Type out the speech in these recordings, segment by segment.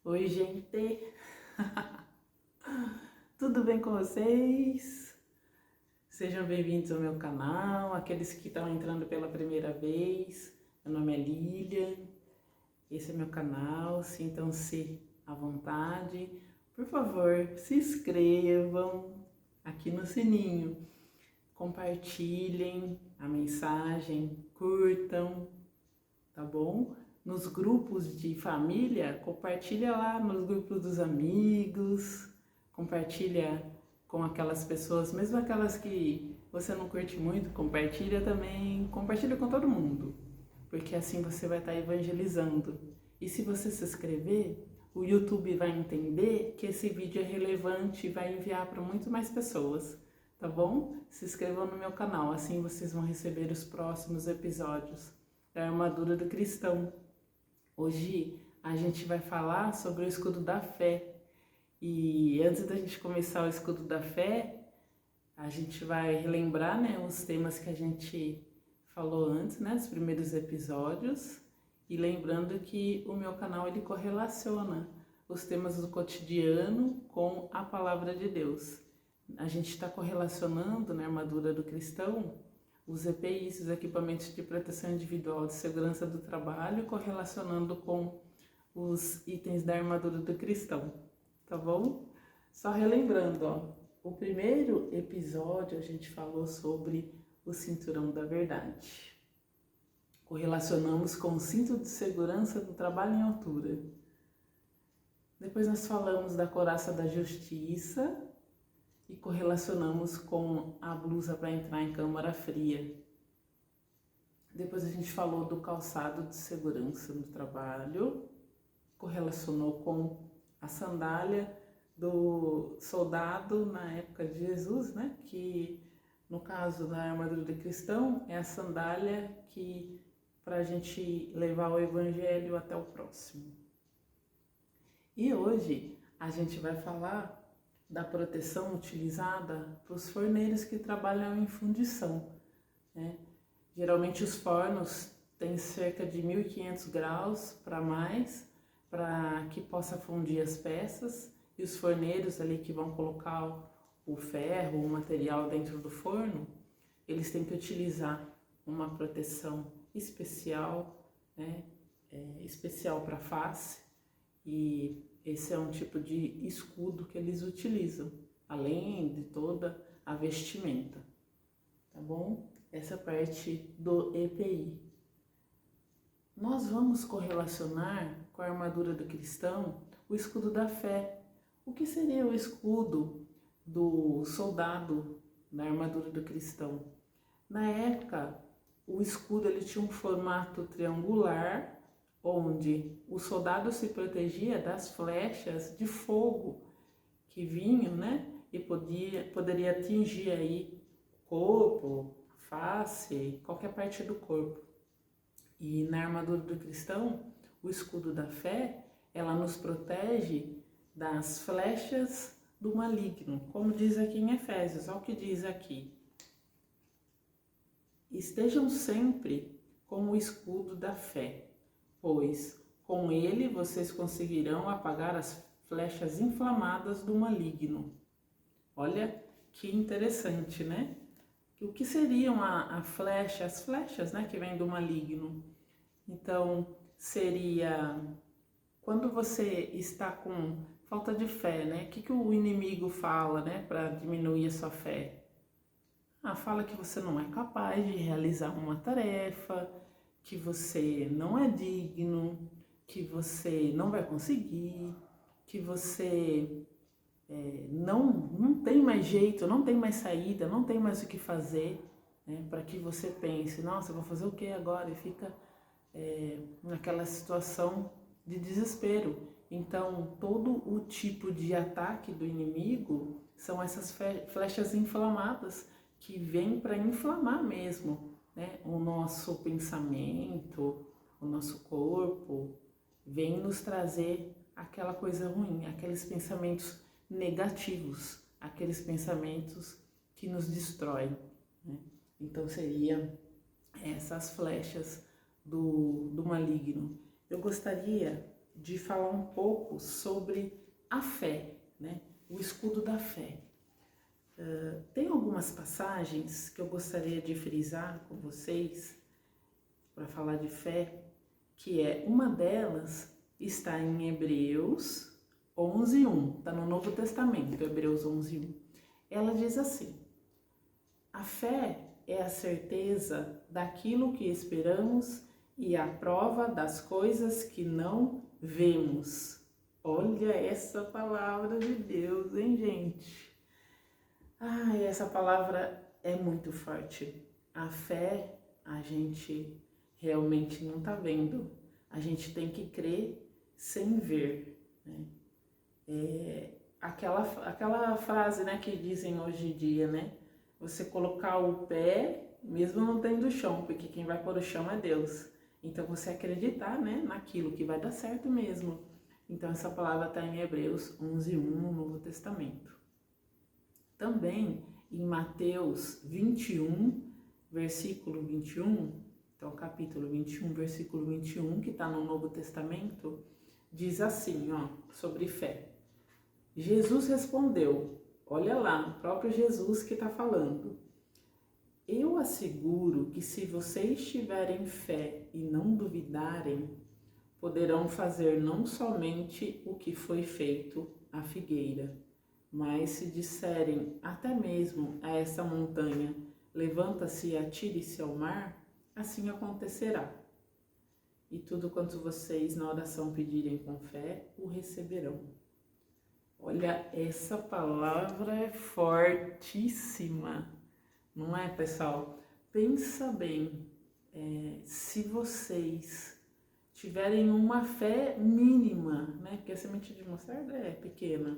Oi, gente! Tudo bem com vocês? Sejam bem-vindos ao meu canal, aqueles que estão entrando pela primeira vez. Meu nome é Lilian, esse é meu canal, sintam-se à vontade. Por favor, se inscrevam aqui no sininho, compartilhem a mensagem, curtam, tá bom? Nos grupos de família, compartilha lá nos grupos dos amigos, compartilha com aquelas pessoas, mesmo aquelas que você não curte muito, compartilha também, compartilha com todo mundo, porque assim você vai estar evangelizando. E se você se inscrever, o YouTube vai entender que esse vídeo é relevante e vai enviar para muito mais pessoas, tá bom? Se inscrevam no meu canal, assim vocês vão receber os próximos episódios da Armadura do Cristão. Hoje a gente vai falar sobre o escudo da fé. E antes da gente começar o escudo da fé, a gente vai relembrar, né, os temas que a gente falou antes, né, os primeiros episódios. E lembrando que o meu canal ele correlaciona os temas do cotidiano com a palavra de Deus. A gente está correlacionando na armadura do cristão os EPIs, os equipamentos de proteção individual de segurança do trabalho, correlacionando com os itens da armadura do cristão, tá bom? Só relembrando, ó, o primeiro episódio a gente falou sobre o cinturão da verdade. Correlacionamos com o cinto de segurança do trabalho em altura. Depois nós falamos da couraça da justiça e correlacionamos com a blusa para entrar em câmara fria. Depois a gente falou do calçado de segurança no trabalho, correlacionou com a sandália do soldado na época de Jesus, né? Que no caso da armadura do cristão é a sandália que para a gente levar o evangelho até o próximo. E hoje a gente vai falar da proteção utilizada para os forneiros que trabalham em fundição, né? Geralmente os fornos têm cerca de 1500 graus para mais, para que possa fundir as peças, e os forneiros ali que vão colocar o ferro, o material dentro do forno, eles têm que utilizar uma proteção especial, né? Especial para a face, e esse é um tipo de escudo que eles utilizam, além de toda a vestimenta, tá bom? Essa parte do EPI. Nós vamos correlacionar com a armadura do cristão o escudo da fé. O que seria o escudo do soldado na armadura do cristão? Na época, o escudo ele tinha um formato triangular, onde o soldado se protegia das flechas de fogo que vinham, né? E poderia atingir aí o corpo, a face, qualquer parte do corpo. E na armadura do cristão, o escudo da fé, ela nos protege das flechas do maligno, como diz aqui em Efésios, olha o que diz aqui. Estejam sempre com o escudo da fé, pois com ele vocês conseguirão apagar as flechas inflamadas do maligno. Olha que interessante, né? O que seriam as flechas, né, que vêm do maligno? Então, seria quando você está com falta de fé, né? O que o inimigo fala, né, para diminuir a sua fé? Fala que você não é capaz de realizar uma tarefa, que você não é digno, que você não vai conseguir, que você não tem mais jeito, não tem mais saída, não tem mais o que fazer, né, para que você pense, nossa, eu vou fazer o que agora? E fica naquela situação de desespero. Então, todo o tipo de ataque do inimigo são essas flechas inflamadas que vêm para inflamar mesmo, né, o nosso pensamento, o nosso corpo, vem nos trazer aquela coisa ruim, aqueles pensamentos negativos, aqueles pensamentos que nos destroem, né? Então seria essas flechas do maligno. Eu gostaria de falar um pouco sobre a fé, né? O escudo da fé. Tem algumas passagens que eu gostaria de frisar com vocês para falar de fé, que uma delas está em Hebreus 11:1, está no Novo Testamento, Hebreus 11:1. Ela diz assim: a fé é a certeza daquilo que esperamos e a prova das coisas que não vemos. Olha essa palavra de Deus, hein, gente? Essa palavra é muito forte. A fé, a gente realmente não está vendo. A gente tem que crer sem ver, né? Aquela frase, né, que dizem hoje em dia, né? Você colocar o pé, mesmo não tendo chão, porque quem vai pôr o chão é Deus. Então você acreditar, né, naquilo que vai dar certo mesmo. Então essa palavra está em Hebreus 11:1 no Novo Testamento. Também em Mateus 21, versículo 21, então capítulo 21, versículo 21, que está no Novo Testamento, diz assim, sobre fé. Jesus respondeu, olha lá, o próprio Jesus que está falando. Eu asseguro que se vocês tiverem fé e não duvidarem, poderão fazer não somente o que foi feito à figueira, mas se disserem até mesmo a essa montanha, levanta-se e atire-se ao mar, assim acontecerá. E tudo quanto vocês na oração pedirem com fé, o receberão. Olha, essa palavra é fortíssima, não é, pessoal? Pensa bem, se vocês tiverem uma fé mínima, né? Porque a semente de mostarda é pequena,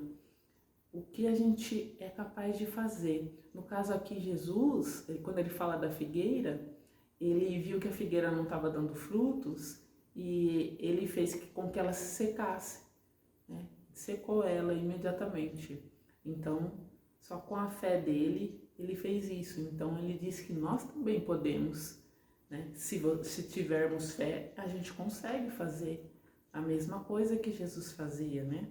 o que a gente é capaz de fazer. No caso aqui, Jesus, quando ele fala da figueira, ele viu que a figueira não estava dando frutos e ele fez com que ela se secasse, né? Secou ela imediatamente. Então, só com a fé dele, ele fez isso. Então, ele disse que nós também podemos, né? Se tivermos fé, a gente consegue fazer a mesma coisa que Jesus fazia, né?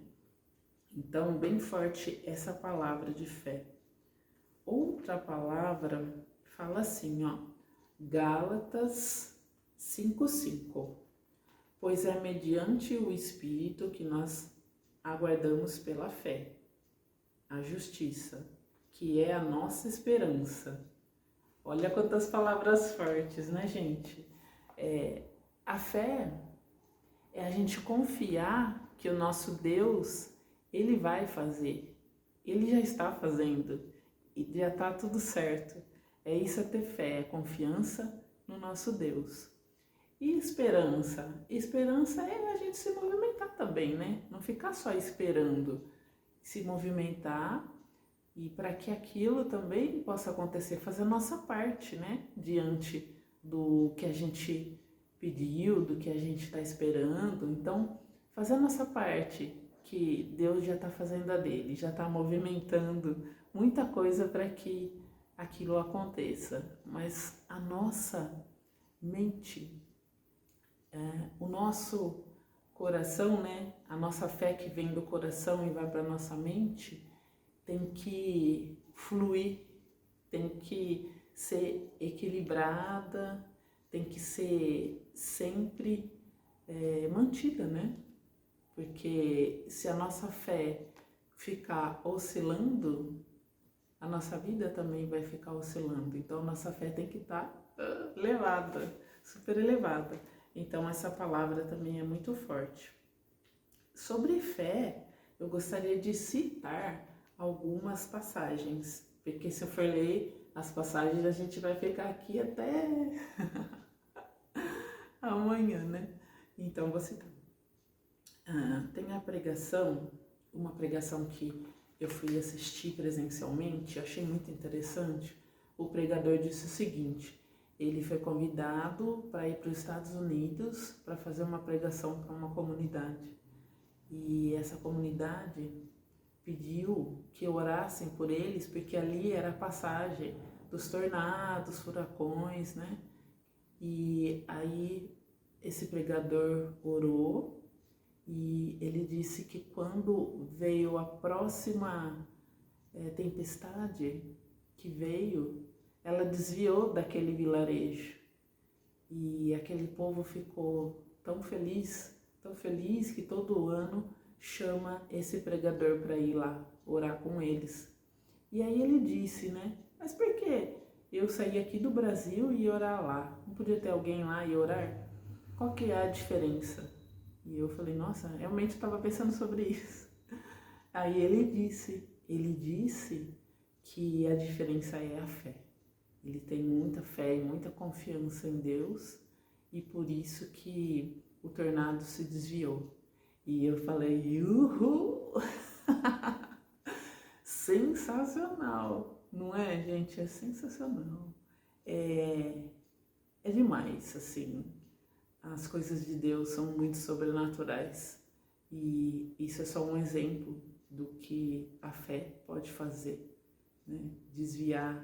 Então, bem forte essa palavra de fé. Outra palavra fala assim, Gálatas 5:5. Pois é mediante o Espírito que nós aguardamos pela fé, a justiça, que é a nossa esperança. Olha quantas palavras fortes, né, gente? A fé é a gente confiar que o nosso Deus, Ele vai fazer, Ele já está fazendo e já está tudo certo. É isso, é ter fé, é confiança no nosso Deus. E esperança? Esperança é a gente se movimentar também, né? Não ficar só esperando, se movimentar e para que aquilo também possa acontecer, fazer a nossa parte, né? Diante do que a gente pediu, do que a gente está esperando. Então, fazer a nossa parte, que Deus já está fazendo a dele, já está movimentando muita coisa para que aquilo aconteça. Mas a nossa mente, o nosso coração, né? A nossa fé que vem do coração e vai para a nossa mente, tem que fluir, tem que ser equilibrada, tem que ser sempre mantida, né? Porque se a nossa fé ficar oscilando, a nossa vida também vai ficar oscilando. Então, a nossa fé tem que estar elevada, super elevada. Então, essa palavra também é muito forte. Sobre fé, eu gostaria de citar algumas passagens, porque se eu for ler as passagens, a gente vai ficar aqui até amanhã, né? Então, vou citar. Tem a pregação, uma pregação que eu fui assistir presencialmente, achei muito interessante. O pregador disse o seguinte: ele foi convidado para ir para os Estados Unidos para fazer uma pregação para uma comunidade. E essa comunidade pediu que orassem por eles, porque ali era a passagem dos tornados, furacões, né? E aí esse pregador orou E ele disse que quando veio a próxima tempestade que veio, ela desviou daquele vilarejo. E aquele povo ficou tão feliz que todo ano chama esse pregador para ir lá orar com eles. E aí ele disse, né? Mas por que eu saí aqui do Brasil e ir orar lá? Não podia ter alguém lá e orar? Qual que é a diferença? E eu falei, nossa, realmente estava pensando sobre isso. Aí ele disse que a diferença é a fé. Ele tem muita fé e muita confiança em Deus e por isso que o tornado se desviou. E eu falei, uhul! Sensacional! Não é, gente? É sensacional. É demais, assim. As coisas de Deus são muito sobrenaturais e isso é só um exemplo do que a fé pode fazer, né? Desviar,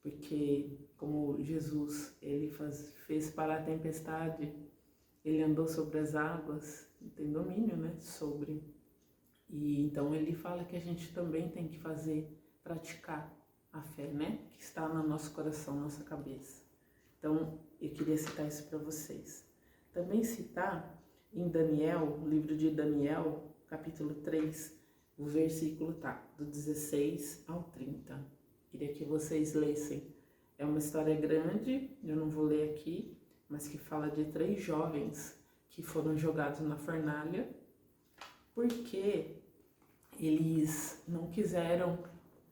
porque como Jesus fez parar a tempestade, ele andou sobre as águas, tem domínio, né, sobre. E então ele fala que a gente também tem que praticar a fé, né, que está no nosso coração, nossa cabeça. Então eu queria citar isso para vocês. Também citar em Daniel, o livro de Daniel, capítulo 3, o versículo do 16 ao 30. Queria que vocês lessem. É uma história grande, eu não vou ler aqui, mas que fala de 3 jovens que foram jogados na fornalha porque eles não quiseram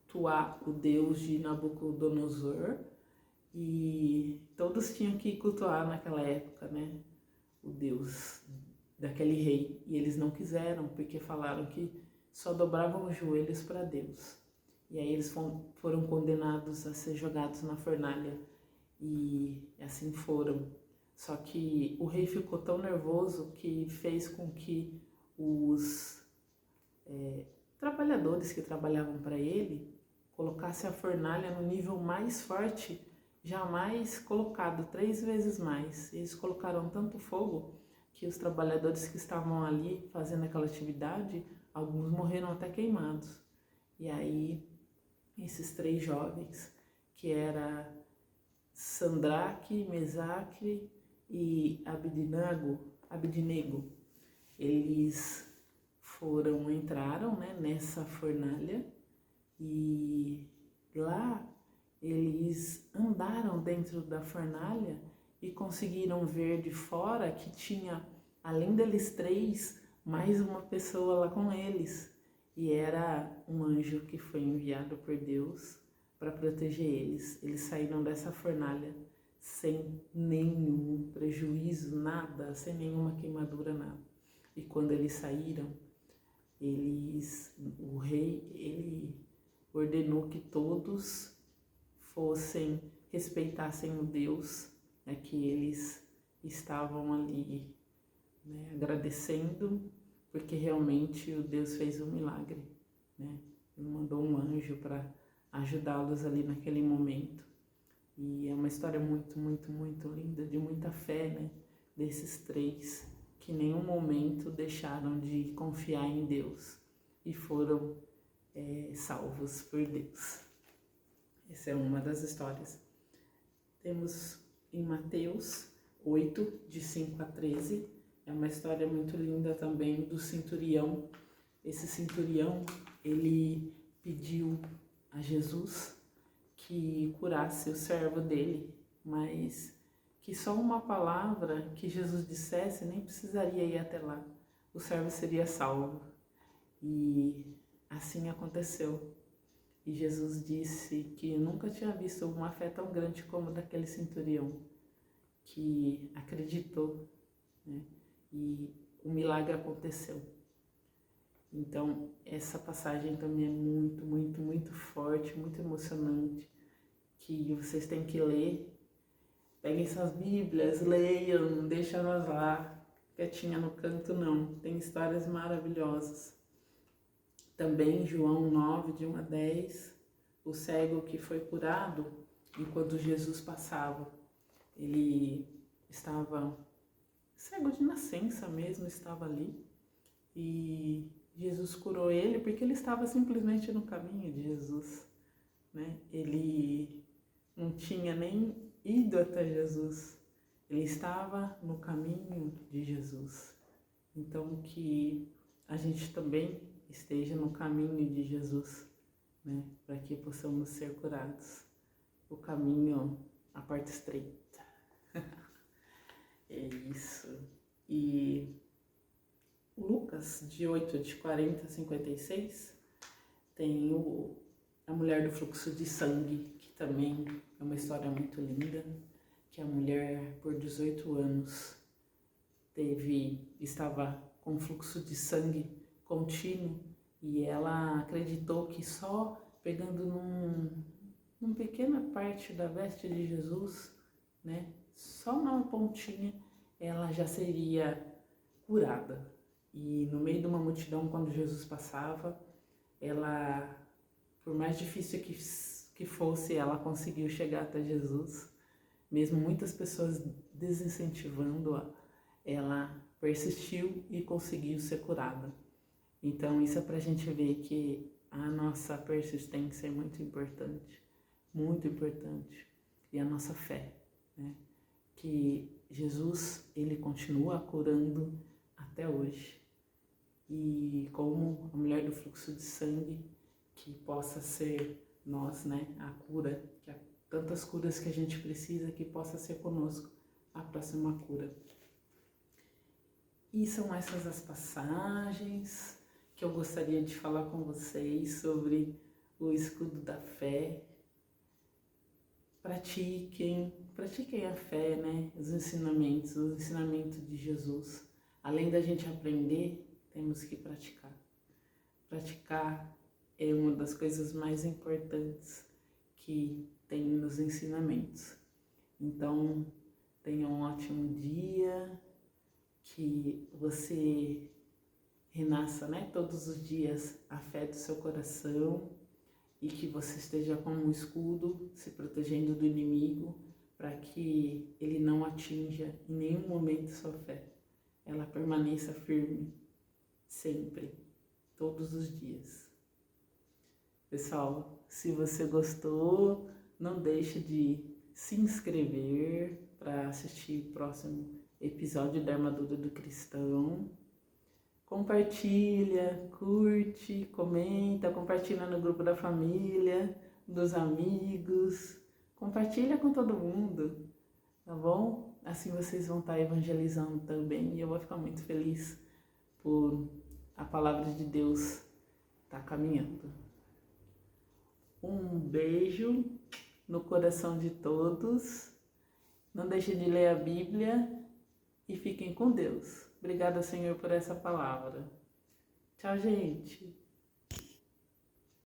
cultuar o Deus de Nabucodonosor e todos tinham que cultuar naquela época, né? O Deus daquele rei. E eles não quiseram porque falaram que só dobravam os joelhos para Deus. E aí eles foram condenados a ser jogados na fornalha e assim foram. Só que o rei ficou tão nervoso que fez com que os trabalhadores que trabalhavam para ele colocassem a fornalha no nível mais forte jamais colocado, 3 vezes mais. Eles colocaram tanto fogo que os trabalhadores que estavam ali fazendo aquela atividade, alguns morreram até queimados. E aí esses 3 jovens, que era Sandraque, Mesaque e Abidnego, eles entraram, né, nessa fornalha e lá eles andaram dentro da fornalha e conseguiram ver de fora que tinha, além deles 3, mais uma pessoa lá com eles. E era um anjo que foi enviado por Deus para proteger eles. Eles saíram dessa fornalha sem nenhum prejuízo, nada, sem nenhuma queimadura, nada. E quando eles saíram, o rei, ele ordenou que todos respeitassem o Deus, né, que eles estavam ali, né, agradecendo, porque realmente o Deus fez um milagre, né? Ele mandou um anjo para ajudá-los ali naquele momento. E é uma história muito, muito, muito linda, de muita fé, né? Desses 3 que em nenhum momento deixaram de confiar em Deus e foram salvos por Deus. Essa é uma das histórias. Temos em Mateus 8, de 5 a 13, é uma história muito linda também do centurião. Esse centurião, ele pediu a Jesus que curasse o servo dele, mas que só uma palavra que Jesus dissesse nem precisaria ir até lá, o servo seria salvo. E assim aconteceu. E Jesus disse que nunca tinha visto uma fé tão grande como daquele centurião, que acreditou, né? E o milagre aconteceu. Então, essa passagem também é muito, muito, muito forte, muito emocionante, que vocês têm que ler. Peguem suas Bíblias, leiam, não deixem elas lá, quietinha no canto, não. Tem histórias maravilhosas. Também João 9, de 1 a 10, o cego que foi curado enquanto Jesus passava. Ele estava cego de nascença mesmo, estava ali. e Jesus curou ele porque ele estava simplesmente no caminho de Jesus, né? Ele não tinha nem ido até Jesus, ele estava no caminho de Jesus. Então que a gente também esteja no caminho de Jesus, né? Para que possamos ser curados. O caminho, a porta estreita. É isso. E Lucas, de 8, de 40 a 56, tem a mulher do fluxo de sangue, que também é uma história muito linda, que a mulher, por 18 anos, estava com fluxo de sangue contínuo e ela acreditou que só pegando numa pequena parte da veste de Jesus, né, só numa pontinha, ela já seria curada. E no meio de uma multidão, quando Jesus passava, ela, por mais difícil que fosse, ela conseguiu chegar até Jesus. Mesmo muitas pessoas desincentivando-a, ela persistiu e conseguiu ser curada. Então isso é para a gente ver que a nossa persistência é muito importante. E a nossa fé, né? Que Jesus, ele continua curando até hoje. E como a mulher do fluxo de sangue, que possa ser nós, né, a cura, que há tantas curas que a gente precisa, que possa ser conosco a próxima cura. E são essas as passagens que eu gostaria de falar com vocês sobre o escudo da fé. Pratiquem a fé, né? Os ensinamentos, o ensinamento de Jesus. Além da gente aprender, temos que praticar. Praticar é uma das coisas mais importantes que tem nos ensinamentos. Então, tenha um ótimo dia, que você renasça, né, todos os dias a fé do seu coração e que você esteja como um escudo se protegendo do inimigo para que ele não atinja em nenhum momento sua fé. Ela permaneça firme sempre, todos os dias. Pessoal, se você gostou, não deixe de se inscrever para assistir o próximo episódio da Armadura do Cristão. Compartilha, curte, comenta, compartilha no grupo da família, dos amigos, compartilha com todo mundo, tá bom? Assim vocês vão estar evangelizando também e eu vou ficar muito feliz por a palavra de Deus estar caminhando. Um beijo no coração de todos, não deixem de ler a Bíblia e fiquem com Deus. Obrigada, Senhor, por essa palavra. Tchau, gente.